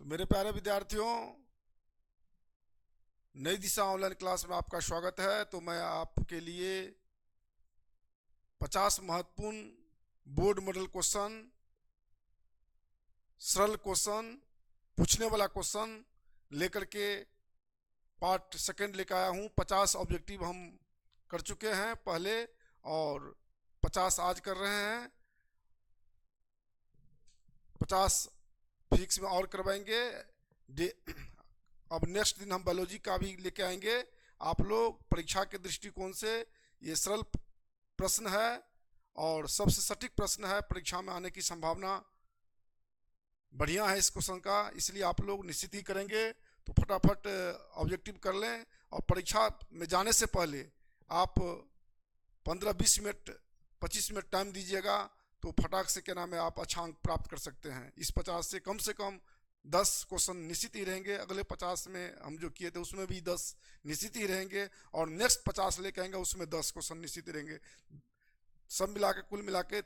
तो मेरे प्यारे विद्यार्थियों, नई दिशा ऑनलाइन क्लास में आपका स्वागत है। तो मैं आपके लिए 50 महत्वपूर्ण बोर्ड मॉडल क्वेश्चन, सरल क्वेश्चन, पूछने वाला क्वेश्चन लेकर के पार्ट सेकंड लेकर आया हूँ। 50 ऑब्जेक्टिव हम कर चुके हैं पहले और 50 आज कर रहे हैं। 50 फिजिक्स में और करवाएंगे। अब नेक्स्ट दिन हम बायोलॉजी का भी लेके आएंगे। आप लोग परीक्षा के दृष्टिकोण से ये सरल प्रश्न है और सबसे सटीक प्रश्न है। परीक्षा में आने की संभावना बढ़िया है इस क्वेश्चन का, इसलिए आप लोग निश्चित ही करेंगे। तो फटाफट ऑब्जेक्टिव कर लें और परीक्षा में जाने से पहले आप 15-20 मिनट 25 मिनट टाइम दीजिएगा तो फटाक से क्या नाम है आप अच्छा अंक प्राप्त कर सकते हैं। इस 50 से कम 10 क्वेश्चन निश्चित ही रहेंगे। अगले 50 में हम जो किए थे उसमें भी 10 निश्चित ही रहेंगे और नेक्स्ट 50 लेके आएंगे उसमें 10 क्वेश्चन निश्चित ही रहेंगे। सब मिला के कुल मिला के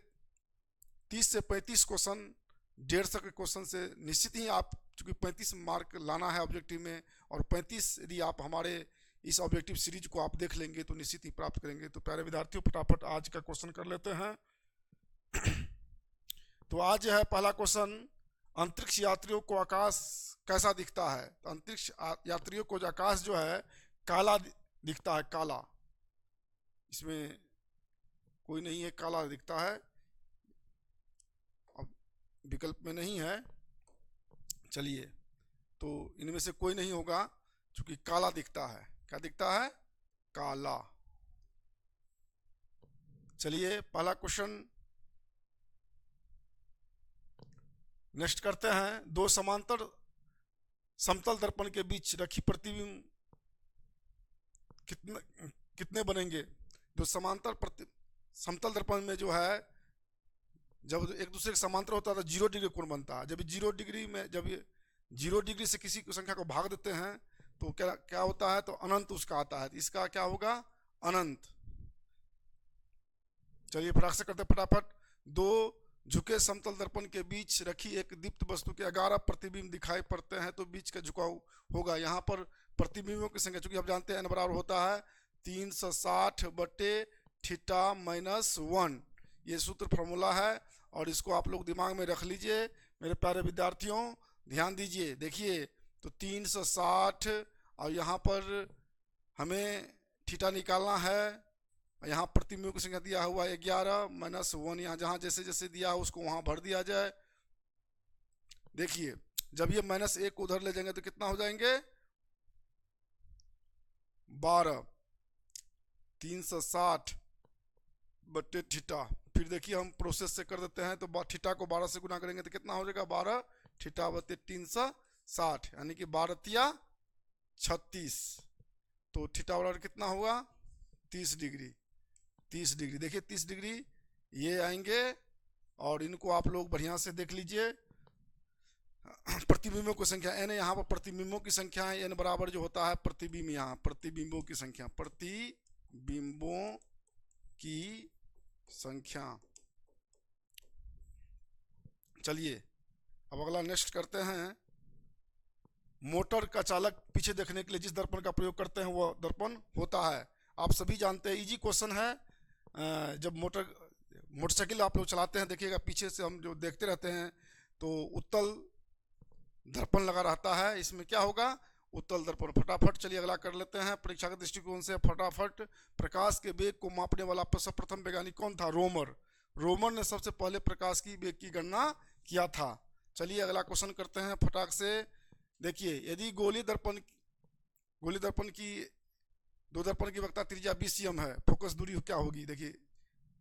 30 से 35 क्वेश्चन 150 के क्वेश्चन से निश्चित ही आप, चूँकि 35 मार्क लाना है ऑब्जेक्टिव में और 35 यदि आप हमारे इस ऑब्जेक्टिव सीरीज को आप देख लेंगे तो निश्चित ही प्राप्त करेंगे। तो प्यारे विद्यार्थियों, फटाफट आज का क्वेश्चन कर लेते हैं। तो आज है पहला क्वेश्चन, अंतरिक्ष यात्रियों को आकाश कैसा दिखता है। तो अंतरिक्ष यात्रियों को आकाश जो है काला दिखता है, काला। इसमें कोई नहीं है, काला दिखता है। अब विकल्प में नहीं है। चलिए, तो इनमें से कोई नहीं होगा क्योंकि काला दिखता है। क्या दिखता है? काला। चलिए, पहला क्वेश्चन नेक्स्ट करते हैं। दो समांतर समतल दर्पण के बीच रखी प्रतिबिंब कितने बनेंगे। दो समांतर समतल दर्पण में जो है जब एक दूसरे के समांतर होता है तो 0 डिग्री कोण बनता है। जब 0 डिग्री में जब 0 डिग्री से किसी संख्या को भाग देते हैं तो क्या होता है, तो अनंत उसका आता है। इसका क्या होगा? अनंत। चलिए फटाक से करते फटाफट। दो झुके समतल दर्पण के बीच रखी एक दीप्त वस्तु के 11 प्रतिबिंब दिखाई पड़ते हैं तो बीच का झुकाव होगा। यहाँ पर प्रतिबिंबों की संख्या, चूंकि आप जानते हैं n बराबर होता है 360/θ-1। ये सूत्र फॉर्मूला है और इसको आप लोग दिमाग में रख लीजिए। मेरे प्यारे विद्यार्थियों ध्यान दीजिए। देखिए, तो 360 और यहाँ पर हमें थीटा निकालना है। यहाँ प्रतिबिंबों की संख्या दिया हुआ है 11-1। यहाँ जहाँ जैसे जैसे दिया है उसको वहाँ भर दिया जाए। देखिए, जब ये -1 उधर ले जाएंगे तो कितना हो जाएंगे? 12। 360/θ। फिर देखिए हम प्रोसेस से कर देते हैं तो थीटा को 12 से गुना करेंगे तो कितना हो जाएगा? 12θ/360 यानी कि 12×36। तो थीटा बराबर कितना होगा? 30 डिग्री। 30 डिग्री। देखिए 30 डिग्री ये आएंगे और इनको आप लोग बढ़िया से देख लीजिए। प्रतिबिंबों की संख्या n है, यहाँ पर प्रतिबिंबों की संख्या है। n बराबर जो होता है प्रतिबिंब, यहाँ प्रतिबिंबों की संख्या, प्रतिबिंबों की संख्या। चलिए अब अगला नेक्स्ट करते हैं। मोटर का चालक पीछे देखने के लिए जिस दर्पण का प्रयोग करते हैं वह दर्पण होता है। आप सभी जानते हैं, इजी क्वेश्चन है। जब मोटरसाइकिल आप लोग चलाते हैं, देखिएगा पीछे से हम जो देखते रहते हैं तो उत्तल दर्पण लगा रहता है। इसमें क्या होगा? उत्तल दर्पण। फटाफट चलिए अगला कर लेते हैं। परीक्षा के दृष्टिकोण से फटाफट। प्रकाश के वेग को मापने वाला सर्वप्रथम वैज्ञानिक कौन था? रोमर। रोमर ने सबसे पहले प्रकाश की वेग की गणना किया था। चलिए अगला क्वेश्चन करते हैं फटाक से। देखिए, यदि गोली दर्पण की दो दर्पण की वक्रता त्रिज्या 20 cm है, फोकस दूरी क्या होगी? देखिए,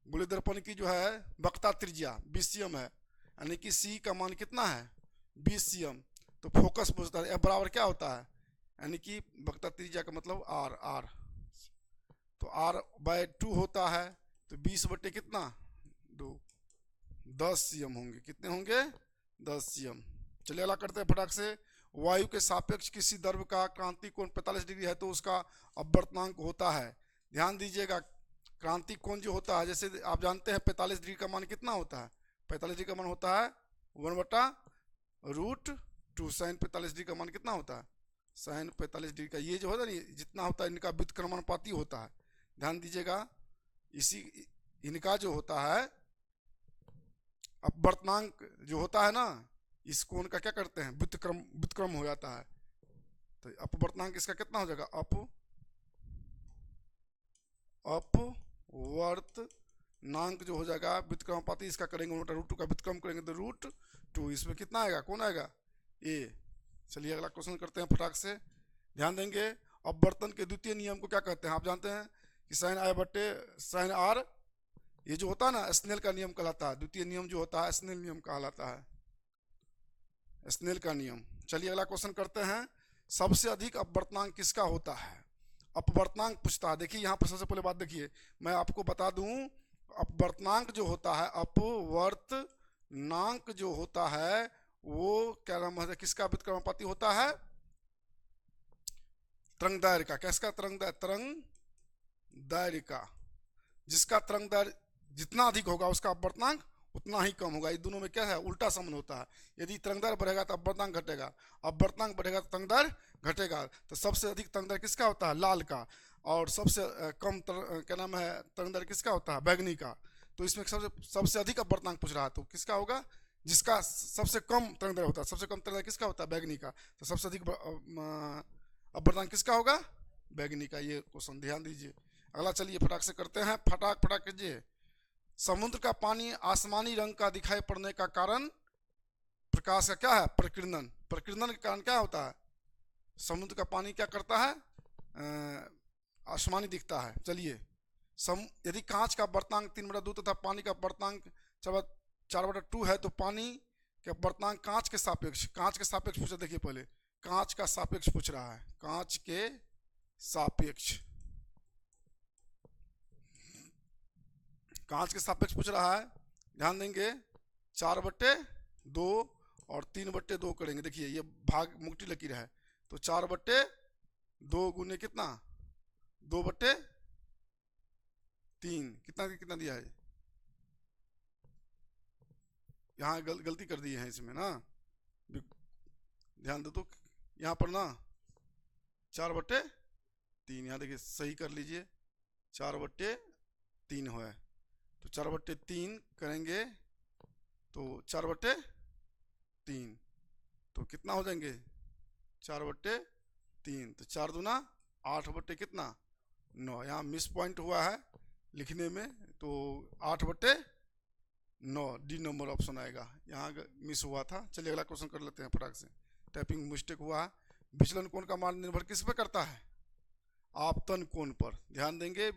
गोली दर्पण की जो है वक्रता त्रिज्या 20 cm है यानी कि C का मान कितना है? 20 cm। तो फोकस पूछता है F बराबर क्या होता है, यानी कि वक्रता त्रिज्या का मतलब R। तो R/2 होता है। तो 20 बटे कितना? 2, 10 cm होंगे। कितने होंगे? 10 cm। चलिए अगला करते हैं फटाक से। वायु के सापेक्ष किसी द्रव का क्रांति कोण 45 डिग्री है तो उसका अपवर्तनांक होता है। ध्यान दीजिएगा, क्रांति कोण जो होता है, जैसे आप जानते हैं 45 डिग्री का मान कितना होता है? 45 डिग्री का मान होता है 1/√2 टू साइन 45 डिग्री का मान कितना होता है, साइन 45 डिग्री का, ये जो होता है ना जितना होता है इनका व्युत्क्रमानुपाती होता है, ध्यान दीजिएगा। इसी इनका जो होता है अपवर्तनांक जो होता है ना, इस कोण का क्या करते हैं, व्युत्क्रम हो जाता है। तो अपवर्तनांक इसका कितना हो जाएगा, अपवर्तनांक जो हो जाएगा व्युत्क्रमानुपाती इसका करेंगे √2 का व्युत्क्रम करेंगे तो √2, इसमें कितना आएगा, कौन आएगा, ए। चलिए अगला क्वेश्चन करते हैं फटाक से, ध्यान देंगे। अपवर्तन के द्वितीय नियम को क्या कहते हैं, आप जानते हैं कि साइन आई बटे साइन आर, ये जो होता है ना स्नेल का नियम कहलाता है। द्वितीय नियम जो होता है स्नेल नियम कहलाता है, स्नेल का नियम। चलिए अगला क्वेश्चन करते हैं, सबसे अधिक अपवर्तनांक किसका होता है, अपवर्तनांक पूछता है। देखिए यहाँ पर सबसे पहले बात देखिए, मैं आपको बता दूं अपवर्तनांक जो होता है, अपवर्तनांक जो होता है वो क्या नाम है, किसका व्युत्क्रमानुपाती होता है, तरंगदैर्घ्य का। किसका, तरंगदैर्घ्य का। जिसका तरंगदैर्घ्य जितना अधिक होगा उसका अपवर्तनांक उतना ही कम होगा। इस दोनों में क्या है, उल्टा संबंध होता है। यदि तरंगदैर्घ्य बढ़ेगा तो अपवर्तनांक घटेगा, अपवर्तनांक बढ़ेगा तो तरंगदैर्घ्य घटेगा। तो सबसे अधिक तरंगदैर्घ्य किसका होता है, लाल का, और सबसे कम क्या नाम है तरंगदैर्घ्य किसका होता है, बैगनी का। तो इसमें सबसे अधिक अपवर्तनांक पूछ रहा है, तो किसका होगा, जिसका सबसे कम तरंगदैर्घ्य होता है। सबसे कम तरंगदैर्घ्य किसका होता है, बैगनी का। तो सबसे अधिक अपवर्तनांक किसका होगा, बैगनी का। ये क्वेश्चन ध्यान दीजिए। अगला चलिए फटाक से करते हैं, फटाक कीजिए। समुद्र का पानी आसमानी रंग का दिखाई पड़ने का कारण प्रकाश का क्या है, प्रकीर्णन। प्रकीर्णन के कारण क्या होता है, समुद्र का पानी क्या करता है, आसमानी दिखता है। चलिए यदि कांच का अपवर्तनांक 3/2 तथा पानी का अपवर्तनांक 4/2 है तो पानी के अपवर्तनांक कांच के सापेक्ष पूछा। देखिए पहले कांच का सापेक्ष पूछ रहा है, कांच के सापेक्ष पूछ रहा है। ध्यान देंगे 4/2 और 3/2 करेंगे। देखिए ये भाग मुक्ति लकीर है, तो 4/2 गुने कितना, 2/3, कितना दिया है, यहाँ गलती कर दी है इसमें ना, ध्यान दो तो यहाँ पर ना 4/3, यहाँ देखिए सही कर लीजिए, 4/3 है। तो 4/3 करेंगे तो 4/3 तो कितना हो जाएंगे, 4/3, तो 4 दूना 8 कितना 9। यहाँ मिस पॉइंट हुआ है लिखने में, तो 8/9 डी नंबर ऑप्शन आएगा, यहाँ मिस हुआ था। चलिए अगला क्वेश्चन कर लेते हैं फटाक से, टाइपिंग मिस्टेक हुआ है। विचलन कोण का मान निर्भर किस पर करता है, आपतन कोण पर। ध्यान देंगे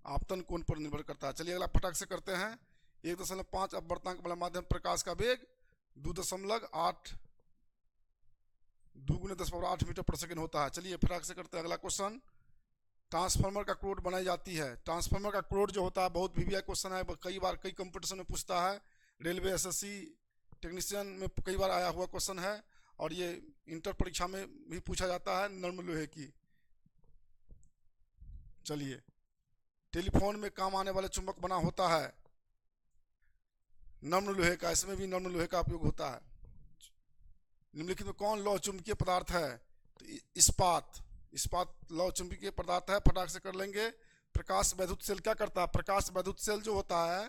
आपतन कोण पर निर्भर करता है। चलिए अगला फटाक से करते हैं। 1.5 अपवर्तनांक वाला माध्यम प्रकाश का वेग 2.8 2 × 10⁸ मीटर पर सेकंड होता है। चलिए फटाक से करते हैं अगला क्वेश्चन। ट्रांसफार्मर का क्लोड बनाई जाती है। ट्रांसफार्मर का क्लोड जो होता है बहुत वीवीआई क्वेश्चन है, कई बार कई कंपटीशन में पूछता है, रेलवे एसएससी टेक्नीशियन में कई बार आया हुआ क्वेश्चन है, और ये इंटर परीक्षा में भी पूछा जाता है, नर्म लोहे की। चलिए टेलीफोन में काम आने वाले चुंबक बना होता है नम्र लोहे का, इसमें भी नम्र लोहे का उपयोग होता है। निम्नलिखित में कौन लौह चुंबकीय पदार्थ है, तो इस्पात लौह चुंबकीय पदार्थ है। फटाक से कर लेंगे। प्रकाश वैद्युत सेल क्या करता है, प्रकाश वैद्युत सेल जो होता है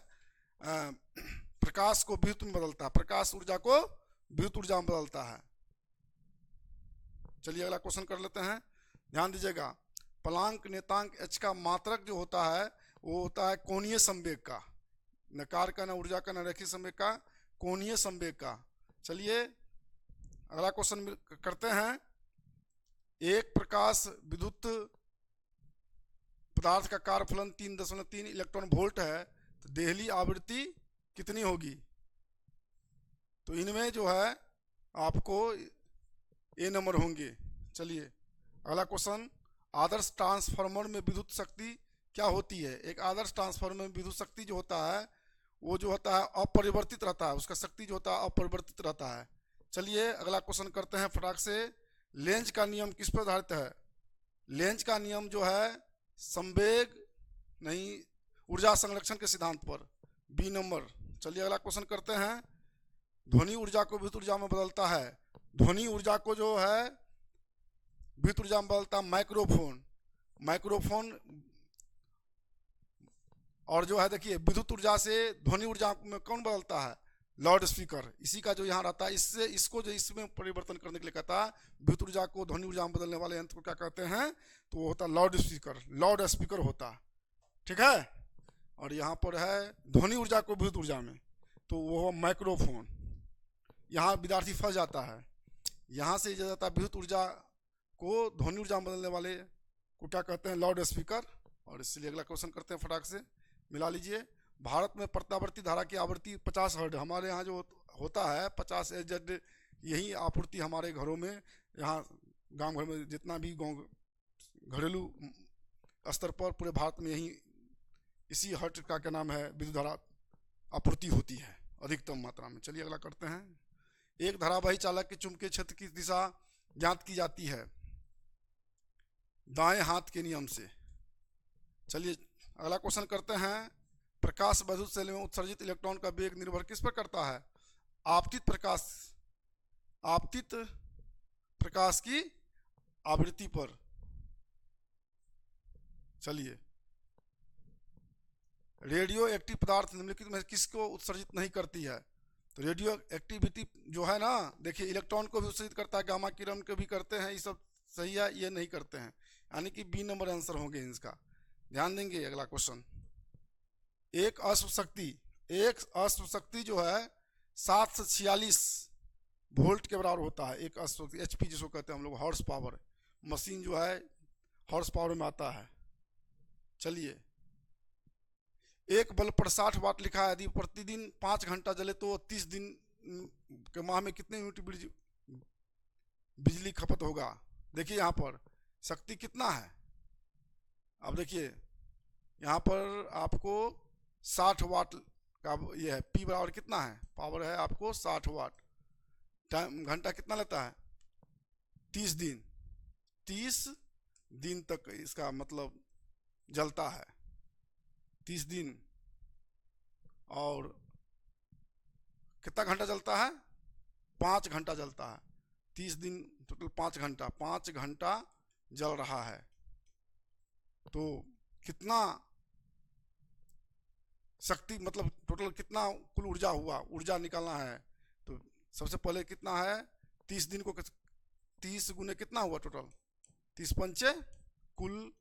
प्रकाश को विद्युत में बदलता है, प्रकाश ऊर्जा को विद्युत ऊर्जा में बदलता है। चलिए अगला क्वेश्चन कर लेते हैं, ध्यान दीजिएगा। प्लांक नेतांक एच का मात्रक जो होता है वो होता है कोणीय संवेग का, न कार्य का, न ऊर्जा का, न रैखिक संवेग का, कोणीय संवेग का। चलिए अगला क्वेश्चन करते हैं। एक प्रकाश विद्युत पदार्थ का कार्यफलन 3.3 इलेक्ट्रॉन वोल्ट है, तो देहली आवृत्ति कितनी होगी, तो इनमें जो है आपको ए नंबर होंगे। चलिए अगला क्वेश्चन। आदर्श ट्रांसफार्मर में विद्युत शक्ति क्या होती है। एक आदर्श ट्रांसफार्मर में विद्युत शक्ति जो होता है वो जो होता है अपरिवर्तित रहता है, उसका शक्ति जो होता है अपरिवर्तित रहता है। चलिए अगला क्वेश्चन करते हैं फटाक से। लेंज का नियम किस पर आधारित है। लेंज का नियम जो है संवेग नहीं, ऊर्जा संरक्षण के सिद्धांत पर, बी नंबर। चलिए अगला क्वेश्चन करते हैं। ध्वनि ऊर्जा को विद्युत ऊर्जा में बदलता है। ध्वनि ऊर्जा को जो है विद्युत ऊर्जा में बदलता है माइक्रोफोन। माइक्रोफोन और जो है देखिए विद्युत ऊर्जा से ध्वनि ऊर्जा में कौन बदलता है? Loud speaker. इसी का जो यहाँ रहता है, इससे इसको जो इसमें परिवर्तन करने के लिए कहता है विद्युत ऊर्जा को ध्वनि ऊर्जा में बदलने वाले यंत्र को क्या कहते हैं? तो वो होता है लाउड स्पीकर। लाउड स्पीकर होता है, ठीक है। और यहाँ पर है ध्वनि ऊर्जा को विद्युत ऊर्जा में, तो वो माइक्रोफोन। यहाँ विद्यार्थी फंस जाता है, यहाँ से जो जाता है विद्युत ऊर्जा को ध्वनि ऊर्जा में बदलने वाले को क्या कहते हैं? Loud speaker. और इसलिए अगला क्वेश्चन करते हैं फटाक से, मिला लीजिए। भारत में प्रत्यावर्ती धारा की आवृत्ति 50 हर्ट्ज, हमारे यहाँ जो होता है 50 AZ, यही आपूर्ति हमारे घरों में, यहाँ गांव घर में जितना भी गाँव घरेलू स्तर पर पूरे भारत में यही इसी हर्ट्ज का क्या नाम है विद्युत धारा आपूर्ति होती है अधिकतम मात्रा में। चलिए अगला करते हैं। एक धारावाही चालक के चुंबकीय क्षेत्र की दिशा ज्ञात की जाती है दाएं हाथ के नियम से। चलिए अगला क्वेश्चन करते हैं। प्रकाश वैद्युत सेल में उत्सर्जित इलेक्ट्रॉन का वेग निर्भर किस पर करता है? आपतित प्रकाश की आवृत्ति पर। चलिए, रेडियो एक्टिव पदार्थ निम्नलिखित में किसको उत्सर्जित नहीं करती है? तो रेडियो एक्टिविटी जो है ना, देखिए इलेक्ट्रॉन को भी उत्सर्जित करता है, गामा किरण को भी करते हैं, ये सब सही है, ये नहीं करते हैं, यानी कि बी नंबर आंसर होंगे इसका। ध्यान देंगे। अगला क्वेश्चन, एक अश्व शक्ति जो है 746 वोल्ट के बराबर होता है। एक अश्व शक्ति HP जिसको कहते हैं हम लोग, हॉर्स पावर। मशीन जो है हॉर्स पावर में आता है। चलिए, एक बल्ब पर 60 वाट लिखा है, यदि प्रतिदिन 5 घंटा जले तो 30 दिन के माह में कितने यूनिट बिजली खपत होगा? देखिए यहाँ पर शक्ति कितना है, अब देखिए यहाँ पर आपको 60 वाट का ये है, P बराबर कितना है? पावर है आपको 60 वाट। टाइम घंटा कितना लेता है? 30 दिन। 30 दिन तक इसका मतलब जलता है, 30 दिन। और कितना घंटा जलता है? 5 घंटा जलता है। 30 दिन टोटल 5 घंटा जल रहा है। तो कितना शक्ति, मतलब टोटल कितना कुल ऊर्जा हुआ, ऊर्जा निकालना है। तो सबसे पहले कितना है? 30 दिन को 30 गुने कितना हुआ टोटल? 30 पंचे कुल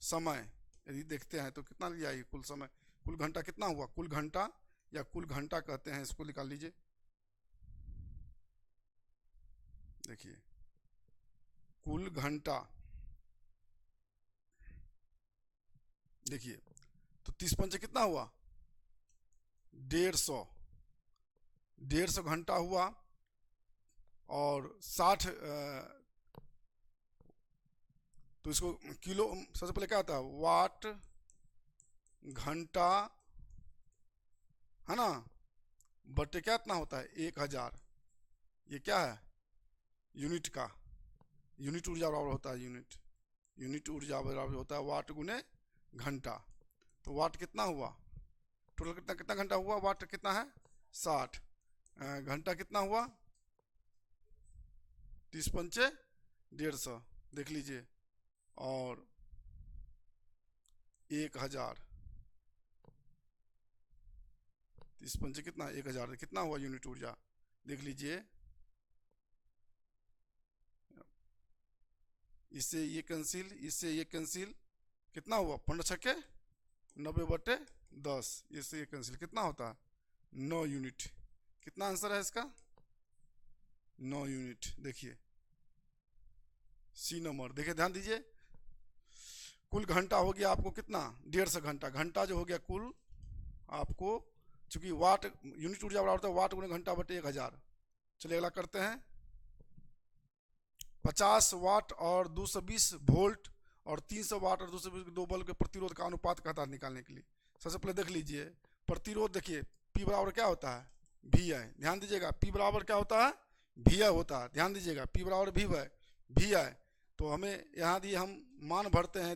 समय, यदि देखते हैं तो कितना लिया ये कुल समय, कुल घंटा कितना हुआ? कुल घंटा या कुल घंटा कहते हैं, इसको निकाल लीजिए। देखिए कुल घंटा, देखिए तो 30 पंचे कितना हुआ? 150 घंटा हुआ। और 60 तो इसको किलो, सबसे पहले क्या आता है? वाट घंटा है ना, बटे क्या इतना होता है? 1000। ये क्या है? यूनिट का, यूनिट ऊर्जा बराबर होता है, यूनिट ऊर्जा बराबर होता है वाट गुने घंटा। तो वाट कितना हुआ टोटल? कितना घंटा हुआ? वाट कितना है? 60। घंटा कितना हुआ? 30 पंचे 150, देख लीजिए। और 1000, 30 पंचे कितना? 1000। कितना हुआ यूनिट ऊर्जा? देख लीजिए। इससे ये कैंसिल, इससे ये कैंसिल, कितना हुआ? 15 छक्के 90/10। इससे ये कैंसिल, कितना होता है? 9 यूनिट। कितना आंसर है इसका? 9 यूनिट। देखिए सी नंबर। देखिए ध्यान दीजिए, कुल घंटा हो गया आपको कितना? 150 घंटा। घंटा जो हो गया कुल आपको, चूंकि वाट यूनिट ऊर्जा बराबर होता है वाट गुने घंटा बटे 1000। चलिए अगला करते हैं। 50 वाट और 220 वोल्ट और 300 वाट और 220 दो बल्ब के प्रतिरोध का अनुपात कहता है निकालने के लिए। सबसे पहले देख लीजिए प्रतिरोध। देखिए P बराबर क्या होता है? VI। ध्यान दीजिएगा, P बराबर क्या होता है? VI होता है। ध्यान दीजिएगा, P बराबर VI। तो हमें यहाँ यदि हम मान भरते हैं,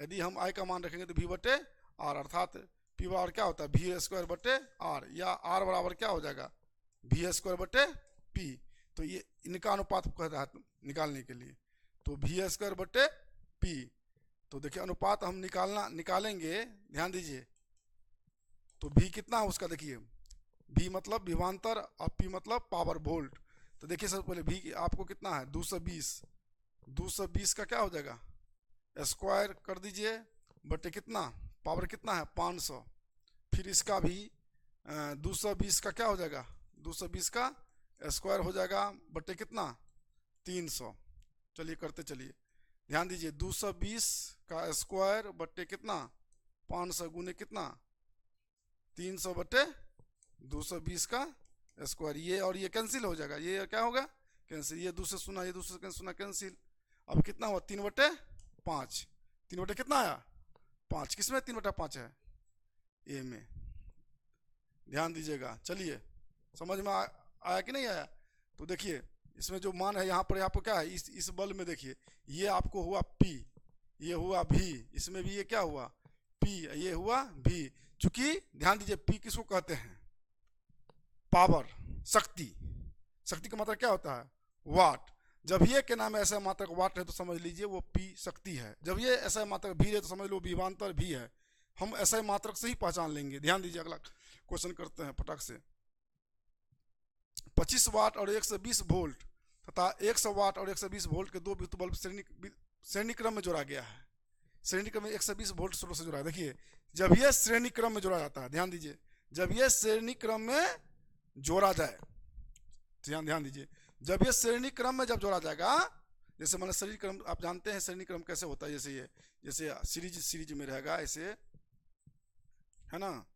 यदि हम I का मान रखेंगे तो V/R, अर्थात P बराबर क्या होता है वी स्क्वायर बटे आर, या R बराबर क्या हो जाएगा वी स्क्वायर बटे P। तो ये इनका अनुपात कहता है निकालने के लिए, तो वी स्क्वायर बटे P। तो देखिए अनुपात हम निकालेंगे, ध्यान दीजिए। तो V कितना है उसका, देखिए V मतलब विभवांतर और P मतलब पावर वोल्ट। तो देखिए सबसे पहले V आपको कितना है 220, 220 का क्या हो जाएगा स्क्वायर कर दीजिए बटे कितना पावर कितना है 500। फिर इसका भी 220 का क्या हो जाएगा 220 का स्क्वायर हो जाएगा बटे कितना 300। चलिए करते चलिए, ध्यान दीजिए 220 का स्क्वायर बटे कितना 500 गुने कितना 300 बटे 220 का स्क्वायर। ये और ये कैंसिल हो जाएगा, ये क्या होगा कैंसिल, ये दूसरे सुना ये दूसरे सुना कैंसिल। अब कितना हुआ 3/5, 3 बटे कितना आया 5, किसमें 3/5 है ए में, ध्यान दीजिएगा। चलिए समझ में आया कि नहीं आया। तो देखिए इसमें जो मान है यहाँ पर क्या है इस बल में देखिए ये आपको हुआ P, ये हुआ V, इसमें भी ये क्या हुआ P, ये हुआ V। चूंकि ध्यान दीजिए P किसको कहते हैं पावर, शक्ति। शक्ति का मतलब क्या होता है वाट। जब ये के नाम ऐसा मात्रक वाट है तो समझ लीजिए वो P शक्ति है। जब ये ऐसा मात्रक V है तो समझ लो विभवांतर V है। हम ऐसा मात्रक से ही पहचान लेंगे। ध्यान दीजिए अगला क्वेश्चन करते हैं फटाक से। 25 वाट और 120 वोल्ट तथा 100 वाट और 120 वोल्ट के दो विद्युत बल्ब श्रेणी क्रम में जोड़ा गया है। श्रेणी क्रम में 120 वोल्ट स्रोत से जुड़ा है। देखिए जब ये श्रेणी क्रम में जोड़ा जाता है, ध्यान दीजिए जब ये श्रेणी क्रम में जोड़ा जाए, ध्यान दीजिए जब ये श्रेणी क्रम में जब जोड़ा जाएगा, जैसे मैंने श्रेणी क्रम आप जानते हैं श्रेणी क्रम कैसे होता है, जैसे ये जैसे सीरीज में रहेगा ऐसे है ना।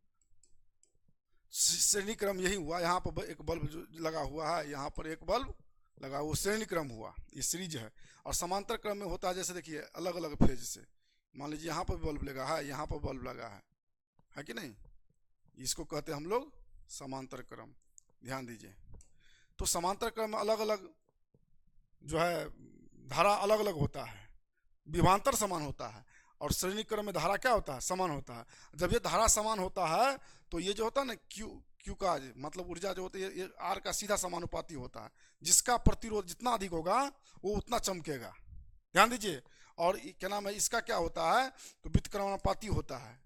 श्रेणी क्रम यही हुआ, यहाँ पर एक बल्ब जो लगा हुआ है, यहाँ पर एक बल्ब लगा हुआ, श्रेणी क्रम हुआ, ये सीरीज है। और समांतर क्रम में होता है जैसे देखिए अलग अलग फेज से, मान लीजिए यहाँ पर बल्ब लगा है, यहाँ पर बल्ब लगा है कि नहीं, इसको कहते हैं हम लोग समांतर क्रम। ध्यान दीजिए तो समांतर क्रम में अलग अलग जो है धारा अलग अलग होता है, विभवांतर समान होता है, और श्रेणी क्रम में धारा क्या होता है समान होता है। जब ये धारा समान होता है तो ये जो होता है ना क्यू का मतलब ऊर्जा जो होती है ये आर का सीधा समानुपाती होता है। जिसका प्रतिरोध जितना अधिक होगा वो उतना चमकेगा। ध्यान दीजिए। और क्या नाम है इसका क्या होता है तो व्युत्क्रमानुपाती होता है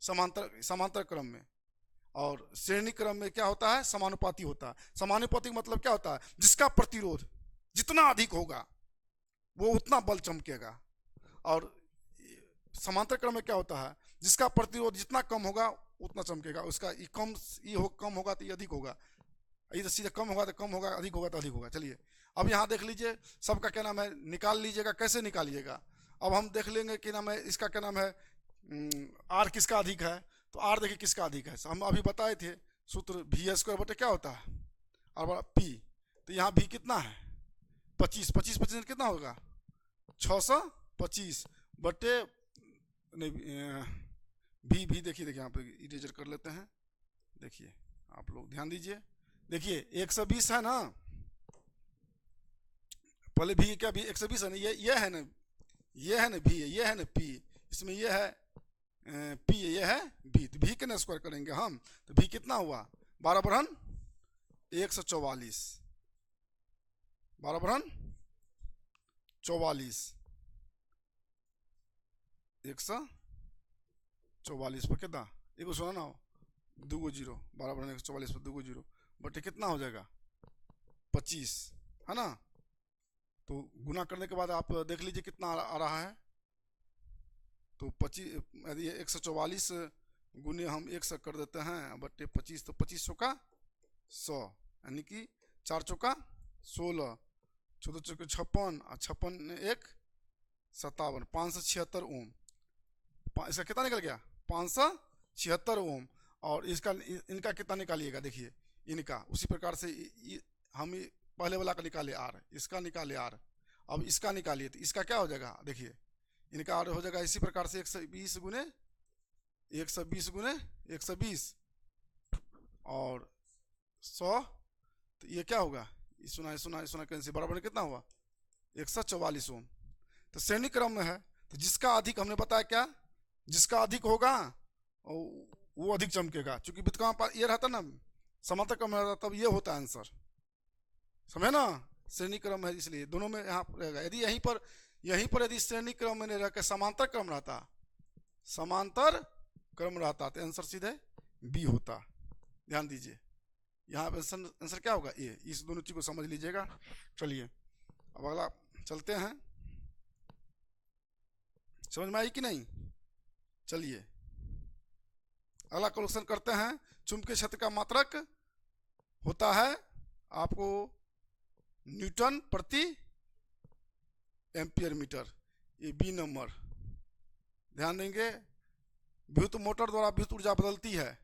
समांतर क्रम में, और श्रेणी क्रम में क्या होता है समानुपाती होता है। समानुपाती मतलब क्या होता है जिसका प्रतिरोध जितना अधिक होगा वो उतना बल चमकेगा, और समांतर क्रम में क्या होता है जिसका प्रतिरोध जितना कम होगा उतना चमकेगा। उसका कम होगा तो ये अधिक होगा, ये तो सीधा कम होगा तो कम होगा, अधिक होगा तो अधिक होगा। चलिए अब यहाँ देख लीजिए सबका क्या नाम है निकाल लीजिएगा, कैसे निकालिएगा। अब हम देख लेंगे कि नाम है इसका क्या नाम है आर किसका अधिक है, तो आर देखिए किसका अधिक है। हम अभी बताए थे सूत्र वी स्क्वायर बटे क्या होता है आर बराबर पी। तो यहाँ भी कितना है 25, 25 कितना होगा 625 बटे नहीं भी देखिए यहाँ पे इरेजर कर लेते हैं। देखिए आप लोग ध्यान दीजिए, देखिए 120 है ना, पहले भी क्या भी 120 है ना, ये है ना, ये है ना भी, ये है ना पी, इसमें ये है पी, ये है भी, तो भी के ना स्क्वायर करेंगे हम, तो भी कितना हुआ 12 बरहन 144, 12 बरहन 44, 144 पर कितना एक सुना ना 2 जीरो, 12 बरहन 144 पर 2 जीरो बटे कितना हो जाएगा 25 है ना। तो गुना करने के बाद आप देख लीजिए कितना आ रहा है। तो 25 यदि 144 गुने हम 100 कर देते हैं बटे 25, तो 25 का 100 यानी कि 4 चौका 16, 14 चौके 56 और 56 1 57, 576 ओम। इसका कितना निकल गया 576 ओम। और इसका इनका कितना निकालिएगा देखिए, इनका उसी प्रकार से हम पहले वाला का निकाले आर, इसका निकाले आर, अब इसका निकालिए तो इसका क्या हो जाएगा देखिए, इनका आर हो जाएगा इसी प्रकार से 120 गुने 120 गुने 120 और 100, तो ये क्या होगा सुना कैंसिल बराबर कितना हुआ 144 ओम। तो श्रेणी क्रम में है तो जिसका अधिक हमने बताया क्या, जिसका अधिक होगा वो अधिक चमकेगा, क्योंकि व्युत्क्रम पात ये रहता ना, समांतर क्रम रहता, तब ये होता है आंसर, समझे ना। श्रेणी क्रम है इसलिए दोनों में यहाँ रहेगा। यदि यहीं पर यदि श्रेणी क्रम में नहीं रह के समांतर क्रम रहता, समांतर क्रम रहता, तो आंसर सीधे बी होता। ध्यान दीजिए, यहाँ पे आंसर क्या होगा, ए। इस दोनों चीज को समझ लीजिएगा। चलिए अब अगला चलते हैं, समझ में आई कि नहीं। चलिए अगला क्वेश्चन करते हैं। चुंबकीय क्षेत्र का मात्रक होता है आपको न्यूटन प्रति एम्पियर मीटर, ये बी नंबर। ध्यान देंगे, विद्युत मोटर द्वारा विद्युत ऊर्जा बदलती है।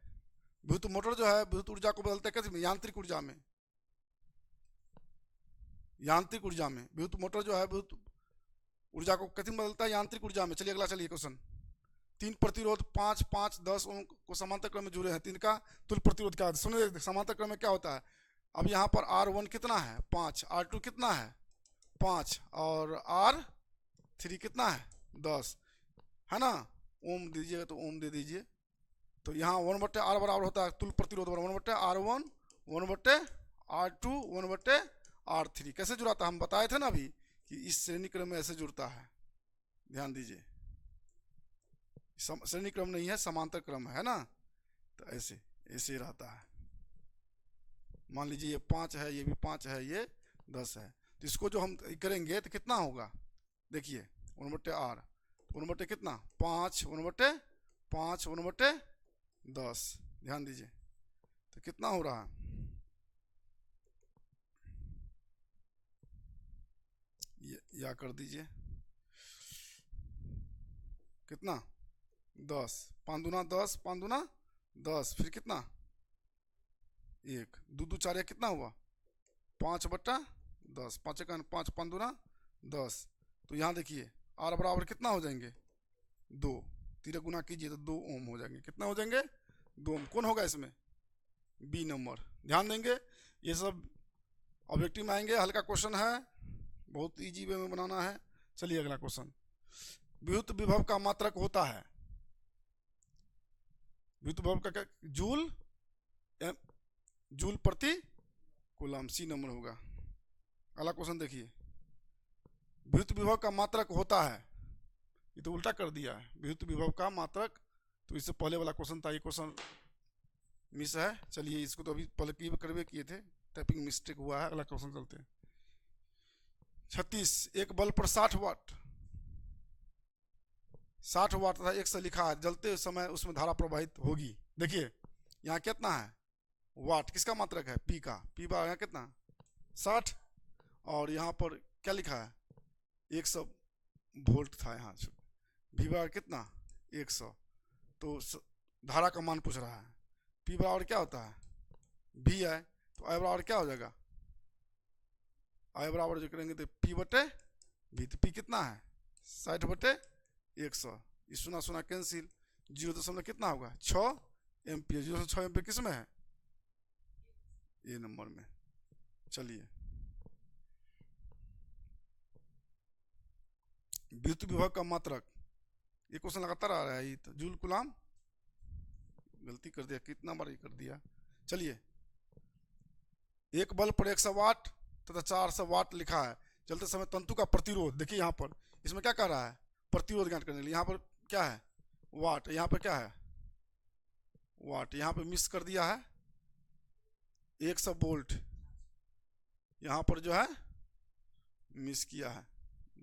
विद्युत मोटर जो है विद्युत ऊर्जा को बदलते हैं कैसे, यांत्रिक ऊर्जा में। यांत्रिक ऊर्जा में विद्युत मोटर जो है विद्युत ऊर्जा को कितने में बदलता है, यांत्रिक ऊर्जा में। चलिए अगला, चलिए क्वेश्चन। 3 प्रतिरोध 5, 5, 10 ओम को समांतर क्रम में जुड़े हैं, 3 का तुल्य प्रतिरोध क्या है। सुनिए समांतर क्रम में क्या होता है। अब यहाँ पर R1 कितना है 5, R2 कितना है 5, और R3 कितना है 10, है ना। ओम दीजिएगा तो ओम दे दीजिए। तो यहाँ 1/R बराबर होता है तुल्य प्रतिरोध 1/R1, 1/R2, 1/R3। कैसे जुड़ाता है, हम बताए थे ना अभी कि इस श्रेणी क्रम में ऐसे जुड़ता है। ध्यान दीजिए, श्रेणी क्रम नहीं है, समांतर क्रम है ना, तो ऐसे ऐसे रहता है। मान लीजिए ये 5 है, ये भी 5 है, ये 10 है, तो इसको जो हम करेंगे तो कितना होगा, देखिए 1/R, 1/ कितना 5, 1/5, 1/10। ध्यान दीजिए तो कितना हो रहा है, ये या कर दीजिए कितना 10, 5 दूना 10, 5 दूना 10, फिर कितना 1, 2 2 4 कितना हुआ 5/10, 5 का 5, 5 दूना 10। तो यहाँ देखिए R बराबर कितना हो जाएंगे 2, 3 गुना कीजिए तो 2 ओम हो जाएंगे। कितना हो जाएंगे 2 ओम। कौन होगा इसमें, बी नंबर। ध्यान देंगे, ये सब ऑब्जेक्टिव में आएंगे। हल्का क्वेश्चन है, बहुत इजी वे में बनाना है। चलिए अगला क्वेश्चन। विद्युत विभव का मात्रक होता है, विद्युत विभव का क्या, जूल प्रति कूलम, सी नंबर होगा। अगला क्वेश्चन देखिए, विद्युत विभव का मात्रक होता है, ये तो उल्टा कर दिया है, विद्युत विभव का मात्रक। तो इससे पहले वाला क्वेश्चन था, ये क्वेश्चन मिस है। चलिए इसको तो अभी पहले करवे किए थे, टाइपिंग मिस्टेक हुआ है। अगला क्वेश्चन चलते हैं। 36, एक बल्ब पर 60 वाट, 60 वाट तथा 1 से लिखा है, जलते समय उसमें धारा प्रवाहित होगी। देखिए यहाँ कितना है वाट, किसका मात्रक है, पी का, पी बार यहाँ कितना 60, और यहाँ पर क्या लिखा है 100 वोल्ट था, यहाँ वी बार कितना 100। तो धारा का मान पूछ रहा है। पी बराबर क्या होता है वी है, तो आई बराबर क्या हो जाएगा, आई बराबर जो करेंगे तो पी बटे वी, तो पी कितना है 60/100। ये सुना सुना कैंसिल, 0 कितना होगा 6 एम्पियर। 0.6 एम्पियर किस में है, ए नंबर में। चलिए विद्युत विभव का मात्रक, ये क्वेश्चन लगातार आ रहा है, ये तो जूल कूलम, गलती कर दिया, कितना बार ये कर दिया। चलिए, एक बल्ब पर 100 वाट तथा 400 वाट लिखा है, चलते समय तंतु का प्रतिरोध। देखिए यहाँ पर इसमें क्या कर रहा है, प्रतिरोध ज्ञात करने के लिए। यहाँ पर क्या है वाट, यहाँ पर क्या है वाट, यहाँ पे मिस कर दिया है 100 वोल्ट, यहाँ पर जो है मिस किया है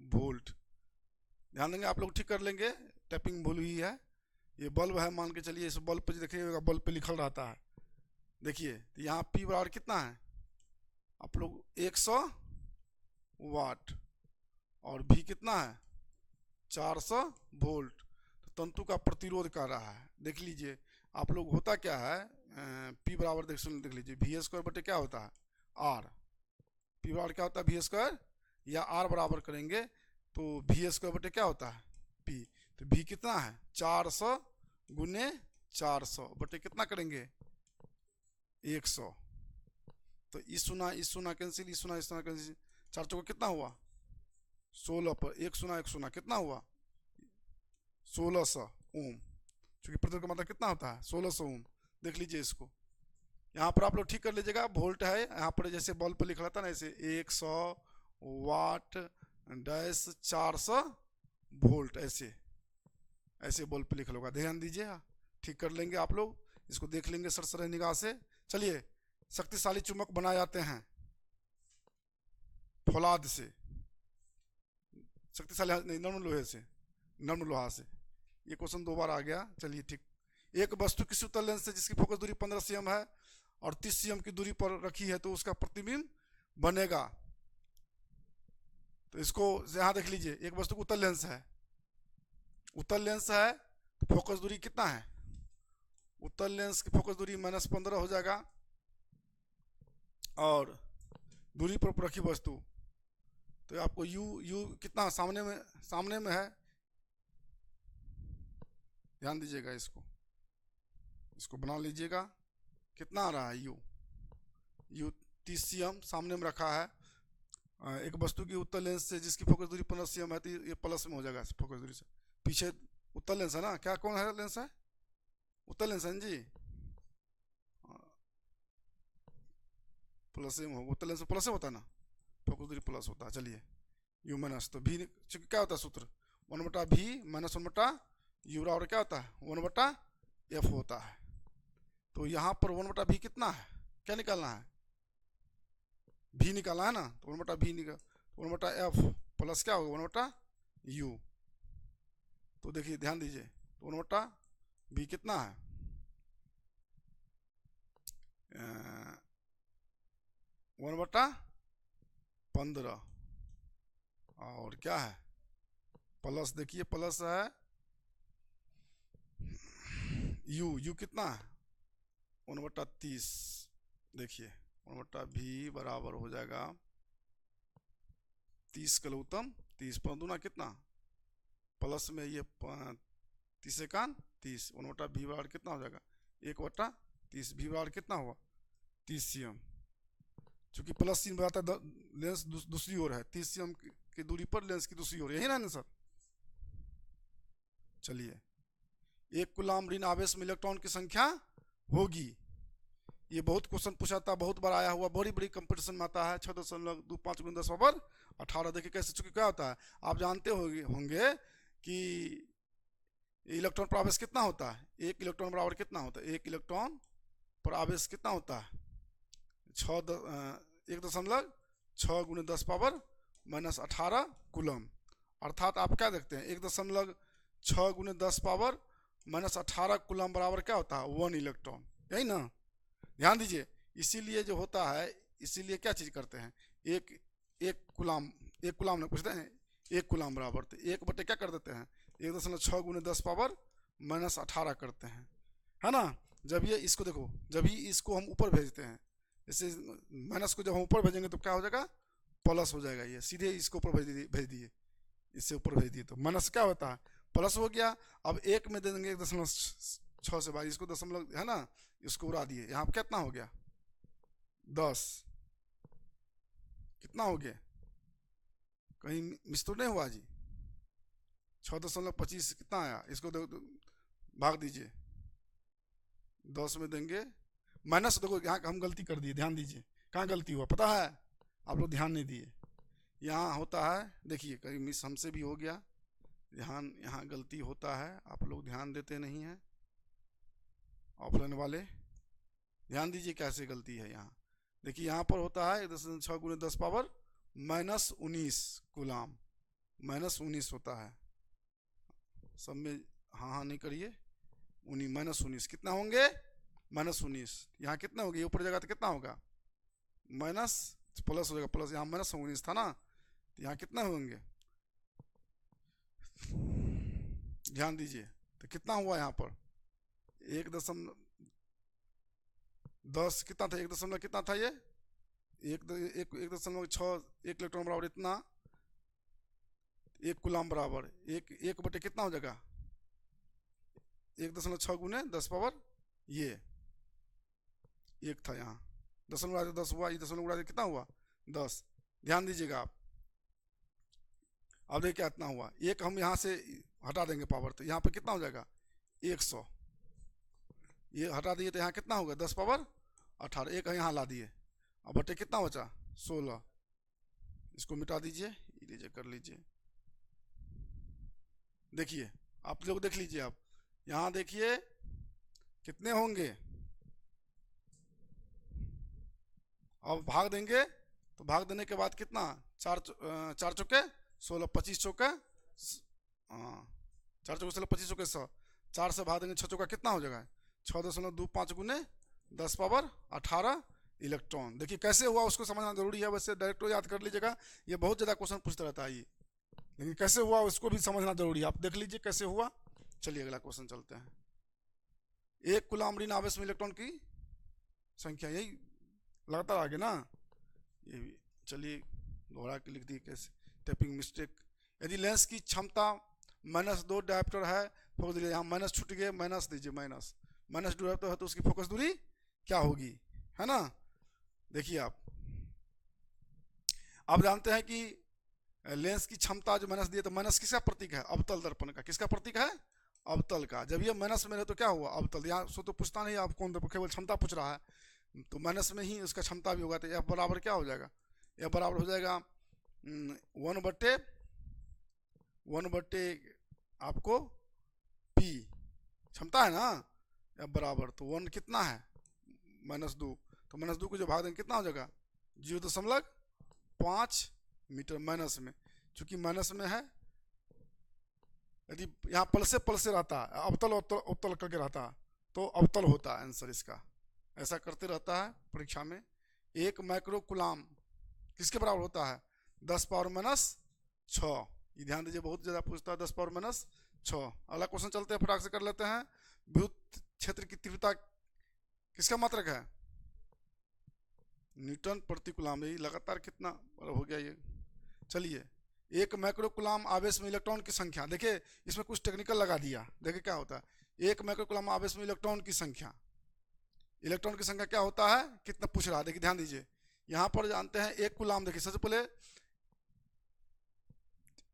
वोल्ट। ध्यान देंगे, आप लोग ठीक कर लेंगे, टाइपिंग भूल हुई है। ये बल्ब है, मान के चलिए, इस बल्ब पे देखिएगा, बल्ब पे लिखल रहता है। देखिए तो यहाँ पी बराबर कितना है आप लोग 100 वाट, और भी कितना है 400 वोल्ट। तो तंतु का प्रतिरोध कर रहा है। देख लीजिए आप लोग, होता क्या है, पी बराबर देख लीजिए, वी स्क्वायर बटे क्या होता है आर। पी बराबर क्या होता है वी स्क्वायर, या आर बराबर करेंगे तो वी स्क्वायर बटे क्या होता है पी। तो वी कितना है 400 गुने 400 बटे कितना करेंगे 100। तो इस सुना कैंसिल, इस सुना कैंसिल, 4 चौका कितना हुआ 16 पर 1 सुना कितना हुआ 1600 ओम। क्योंकि प्रतिरोध का मतलब कितना होता है 1600 ओम। देख लीजिए इसको, यहाँ पर आप लोग ठीक कर लीजिएगा। वोल्ट है यहाँ पर, जैसे बल्ब पर लिखा था ना ऐसे 100 वाट डैश 400 वोल्ट, ऐसे ऐसे बल्ब पे लिखा होगा, ध्यान दीजिए। ठीक कर लेंगे आप लोग, इसको देख लेंगे सरसरे निगाह से। चलिए, शक्तिशाली चुंबक बनाए जाते हैं फौलाद से, शक्तिशाली नहीं, नर्म लोहे से, नर्म लोहा से। ये क्वेश्चन 2 बार आ गया। चलिए ठीक। एक वस्तु किसी उत्तल लेंस से जिसकी फोकस दूरी 15 cm है और 30 cm की दूरी पर रखी है तो उसका प्रतिबिंब बनेगा। तो इसको यहाँ देख लीजिए, एक वस्तु का उत्तल लेंस है, उत्तल लेंस है तो फोकस दूरी कितना है, उत्तल लेंस की फोकस दूरी -15 हो जाएगा, और दूरी पर रखी वस्तु तो आपको यू कितना सामने में है, ध्यान दीजिएगा। इसको बना लीजिएगा, कितना आ रहा है यू 30 cm सामने में रखा है। एक वस्तु की उत्तल लेंस से जिसकी फोकस दूरी 15 cm है तो ये प्लस में हो जाएगा फोकस दूरी से। पीछे उत्तल लेंस है ना, क्या कौन है लेंस है, उत्तल लेंस है जी, प्लस में होगा, उत्तल लेंस में प्लस होता है ना, फोकस दूरी प्लस होता है। चलिए यू माइनस, तो भी क्या होता है सूत्र 1/v माइनस 1/u और क्या होता है 1/f होता है। तो यहाँ पर 1/v कितना है, क्या निकालना है, v निकालना है ना, तो 1/v निकाल, 1/f प्लस क्या होगा 1/u। तो देखिए ध्यान दीजिए, तो 1/v कितना है 1/15, और क्या है प्लस, देखिए प्लस है यू कितना है 1/30। देखिए 1/v बराबर हो जाएगा 30 किलोतम 30 पंदुना कितना प्लस में ये 30 एकान 30, 1/v बराबर कितना हो जाएगा 1/30, v बराबर कितना हुआ 30 cm। चूंकि प्लस चिन्ह बताता है लेंस दूसरी ओर है, 30 cm की दूरी पर लेंस की दूसरी ओर, यही ना सर। चलिए, 1 कूलाम ऋण आवेश में इलेक्ट्रॉन की संख्या होगी। ये बहुत क्वेश्चन पूछा था, बहुत बार आया हुआ, बड़ी बड़ी कंपटीशन में आता है। 6.25 × 10⁻18। देखिए कैसे, चूंकि क्या होता है आप जानते होंगे कि इलेक्ट्रॉन पर आवेश कितना होता है, 1 इलेक्ट्रॉन बराबर कितना होता है, 1 इलेक्ट्रॉन पर आवेश कितना होता है 1.6 × 10⁻18 कूलम। अर्थात आप क्या देखते हैं 1.6 × 10⁻18 कूलम बराबर क्या होता है 1 इलेक्ट्रॉन, यही ना। ध्यान दीजिए, इसीलिए जो होता है, इसीलिए क्या चीज़ करते हैं, एक कूलम ना पूछते हैं, 1 कूलम बराबर, तो 1 क्या कर देते हैं 1.6 × 10⁻18 करते हैं, है ना। जब ये इसको देखो, जब ही इसको हम ऊपर भेजते हैं, जैसे माइनस को जब हम ऊपर भेजेंगे तो क्या हो जाएगा प्लस हो जाएगा। ये सीधे इसको ऊपर भेज दिए, इससे ऊपर भेज दिए तो माइनस क्या होता है प्लस हो गया। अब 1 में दे देंगे 1.6 से भाई, इसको दशमलव है ना, इसको उड़ा दिए, यहाँ पर कितना हो गया 10, कितना हो गया, कहीं मिस तो नहीं हुआ जी, 6.25 कितना आया, इसको भाग दीजिए 10 में देंगे माइनस। देखो यहाँ हम गलती कर दिए, ध्यान दीजिए कहाँ गलती हुआ पता है, आप लोग ध्यान नहीं दिए। यहाँ होता है, देखिए कहीं मिस हमसे भी हो गया, ध्यान यहाँ गलती होता है, आप लोग ध्यान देते नहीं हैं ऑफलाइन वाले, ध्यान दीजिए कैसे गलती है। यहाँ देखिए, यहाँ पर होता है 6 × 10⁻−19 कूलाम, -19 होता है सब में, हाँ नहीं करिए, -19 कितना होंगे -19, यहाँ कितना होगा, ऊपर जगह तो कितना होगा माइनस प्लस हो जाएगा, प्लस यहाँ -19 था ना, तो यहाँ कितना होंगे, ध्यान दीजिए। तो कितना हुआ यहाँ पर 1.10 कितना था, 1 कितना था ये 1.6, 1 इलेक्ट्रॉन बराबर इतना, 1 कूलाम बराबर 1 बटे कितना हो जाएगा 1.6 × 10 ये 1 था, यहाँ दशमलव 10 हुआ, ये दशमलव उड़ा कितना हुआ 10। ध्यान दीजिएगा आप, अब देखिए क्या इतना हुआ, 1 हम यहाँ से हटा देंगे पावर, तो यहाँ पे कितना हो जाएगा 100, ये हटा दिए तो यहाँ कितना होगा 10 पावर 18, एक यहाँ ला दिए, अब बटे कितना बचा 16, इसको मिटा दीजिए, ये लीजिए कर लीजिए। देखिए आप लोग देख लीजिए, आप यहाँ देखिए कितने होंगे, अब भाग देंगे तो भाग देने के बाद कितना, चार चौके 16, 25 चौके, हाँ 4 चौके 16, 25 चौके 100, 4 से भाग देंगे 6 चौका कितना हो जाएगा 6.25 गुने 10 पावर 18 इलेक्ट्रॉन। देखिए कैसे हुआ उसको समझना जरूरी है, वैसे डायरेक्ट याद कर लीजिएगा, ये बहुत ज़्यादा क्वेश्चन पूछता रहता है ये, लेकिन कैसे हुआ उसको भी समझना जरूरी है, आप देख लीजिए कैसे हुआ। चलिए अगला क्वेश्चन चलते हैं। एक कूलम्ब ऋण आवेश में इलेक्ट्रॉन की संख्या, यही लगातार आगे ना, ये भी चलिए दोहरा के लिख दिए कैसे, टाइपिंग मिस्टेक। यदि लेंस की क्षमता -2 डायप्टर है, फोकस दूरी, यहाँ माइनस छूट गए, माइनस दीजिए, माइनस डायप्टर है तो उसकी फोकस दूरी क्या होगी, है ना। देखिए आप जानते हैं कि लेंस की क्षमता जो माइनस दिए, तो माइनस किसका प्रतीक है, अवतल दर्पण का, किसका प्रतीक है, अवतल का। जब ये माइनस में रहे तो क्या हुआ, अवतल, यहाँ सो तो पूछता नहीं आप कौन, केवल क्षमता पूछ रहा है, तो माइनस में ही उसका क्षमता भी होगा, तो F बराबर क्या हो जाएगा, F बराबर हो जाएगा 1/1 आपको P, क्षमता है ना, F बराबर, तो 1 कितना है -2, तो -2 को जो भाग देंगे कितना हो जाएगा 0.5 मीटर माइनस में, चूंकि माइनस में है, यदि यहाँ पल से रहता है, अवतल करके रहता है तो अवतल होता है आंसर इसका, ऐसा करते रहता है परीक्षा में। 1 माइक्रो कूलम्ब किसके बराबर होता है 10 पावर -6, ये ध्यान दीजिए, बहुत ज़्यादा पूछता है 10 पावर -6। अगला क्वेश्चन चलते हैं, फटाक से कर लेते हैं। विद्युत क्षेत्र की तीव्रता किसका मात्रक है, न्यूटन प्रति कूलम्ब, यही लगातार कितना हो गया ये। चलिए 1 माइक्रो कूलम्ब आवेश में इलेक्ट्रॉन की संख्या, देखिए इसमें कुछ टेक्निकल लगा दिया, देखिए क्या होता है, 1 माइक्रो कूलम्ब आवेश में इलेक्ट्रॉन की संख्या, इलेक्ट्रॉन की संख्या क्या होता है, कितना पूछ रहा है, देखिए ध्यान दीजिए, यहाँ पर जानते हैं 1 कूलम्ब, देखिए सबसे पहले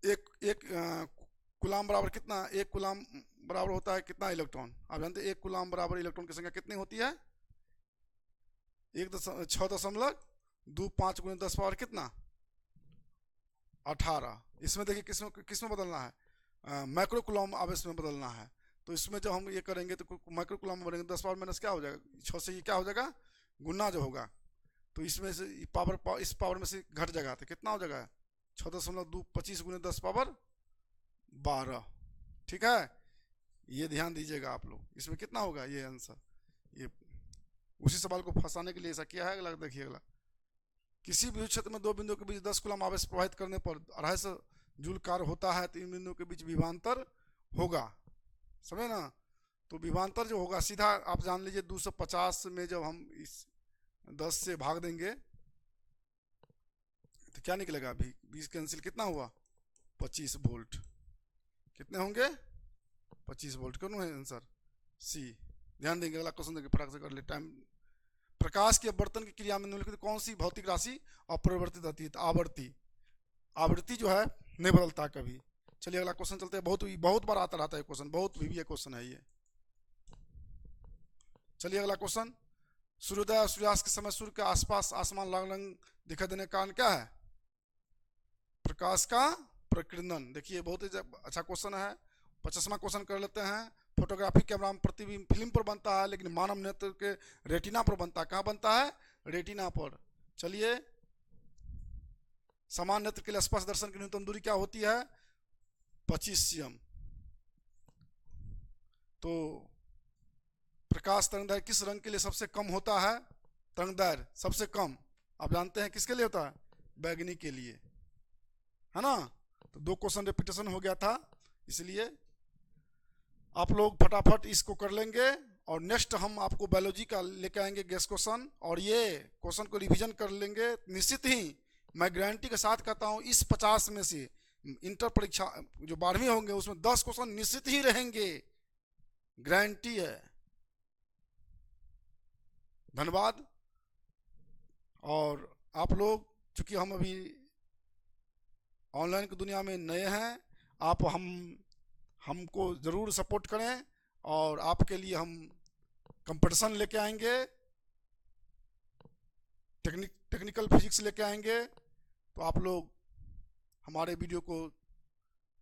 एक कूलम्ब बराबर कितना, 1 कूलम्ब बराबर होता है कितना इलेक्ट्रॉन, आप जानते हैं 1 कूलम्ब बराबर इलेक्ट्रॉन की संख्या कितनी होती है 6.25 गुने 10 पावर कितना 18। इसमें देखिए किसमें बदलना है, माइक्रो कूलम्ब आवेश में बदलना है, तो इसमें जब हम ये करेंगे तो माइक्रो कूलम्ब में बढ़ेंगे, 10 पावर माइनस क्या हो जाएगा 6 से, ये क्या हो जाएगा गुना जो होगा, तो इसमें से पावर इस पावर में से घट जाएगा, तो कितना हो जाएगा 6.25 गुने 10 पावर 12, ठीक है, ये ध्यान दीजिएगा आप लोग, इसमें कितना होगा ये आंसर, ये उसी सवाल को फंसाने के लिए ऐसा किया है। अगला देखिए, अगला, किसी विद्युत क्षेत्र में 2 बिंदुओं के बीच 10 कूलम्ब आवेश प्रवाहित करने पर 250 जूल कार्य होता है, तो इन बिंदुओं के बीच विभवांतर होगा, समझे ना। तो विभवांतर जो होगा सीधा आप जान लीजिए 250 में जब हम इस 10 से भाग देंगे तो क्या निकलेगा, अभी 20 कैंसिल, कितना हुआ 25 वोल्ट, कितने होंगे 25 वोल्ट, कौन है आंसर सी। ध्यान देंगे, अगला क्वेश्चन देंगे, फटाक से कर ले टाइम। प्रकाश के अपवर्तन की क्रिया में निम्नलिखित कौन सी भौतिक राशि अपरिवर्तित रहती है, तो आवृत्ति जो है नहीं बदलता कभी। चलिए अगला क्वेश्चन चलते हैं, बहुत बार आता रहता है क्वेश्चन, बहुत भी क्वेश्चन है ये। चलिए अगला क्वेश्चन, सूर्योदय और सूर्यास्त के समय सूर्य के आसपास आसमान लाल रंग दिखाई देने का कारण क्या है, प्रकाश का प्रकीर्णन। देखिए बहुत ही अच्छा क्वेश्चन है, 50वां क्वेश्चन कर लेते हैं। फोटोग्राफी कैमरा में प्रतिबिंब फिल्म पर बनता है, लेकिन मानव नेत्र के रेटिना पर बनता है, कहाँ बनता है रेटिना पर। चलिए, समान नेत्र के लिए स्पर्श दर्शन की न्यूनतम दूरी क्या होती है 25 cm। तो प्रकाश तरंगदैर्घ्य किस रंग के लिए सबसे कम होता है, तरंगदैर्घ्य सबसे कम आप जानते हैं किसके लिए होता है, बैगनी के लिए, है ना। तो 2 क्वेश्चन रिपीटेशन हो गया था, इसलिए आप लोग फटाफट इसको कर लेंगे, और नेक्स्ट हम आपको बायोलॉजी का लेके आएंगे गेस्ट क्वेश्चन, और ये क्वेश्चन को रिवीजन कर लेंगे निश्चित ही। मैं गारंटी के साथ कहता हूँ इस 50 में से इंटर परीक्षा जो 12वीं होंगे उसमें 10 क्वेश्चन निश्चित ही रहेंगे, गारंटी है। धन्यवाद। और आप लोग चूंकि हम अभी ऑनलाइन की दुनिया में नए हैं, आप हमको ज़रूर सपोर्ट करें, और आपके लिए हम कंपटीशन लेके आएंगे, टेक्निकल फिजिक्स लेके आएंगे। तो आप लोग हमारे वीडियो को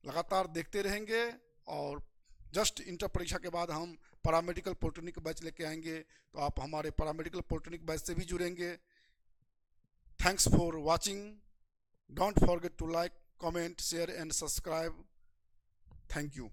लगातार देखते रहेंगे और जस्ट इंटर परीक्षा के बाद हम पैरामेडिकल पॉलिटेक्निक बैच लेके आएंगे, तो आप हमारे पैरामेडिकल पॉलिटेक्निक बैच से भी जुड़ेंगे। Thanks for watching. Don't forget to like, comment, share and subscribe. Thank you.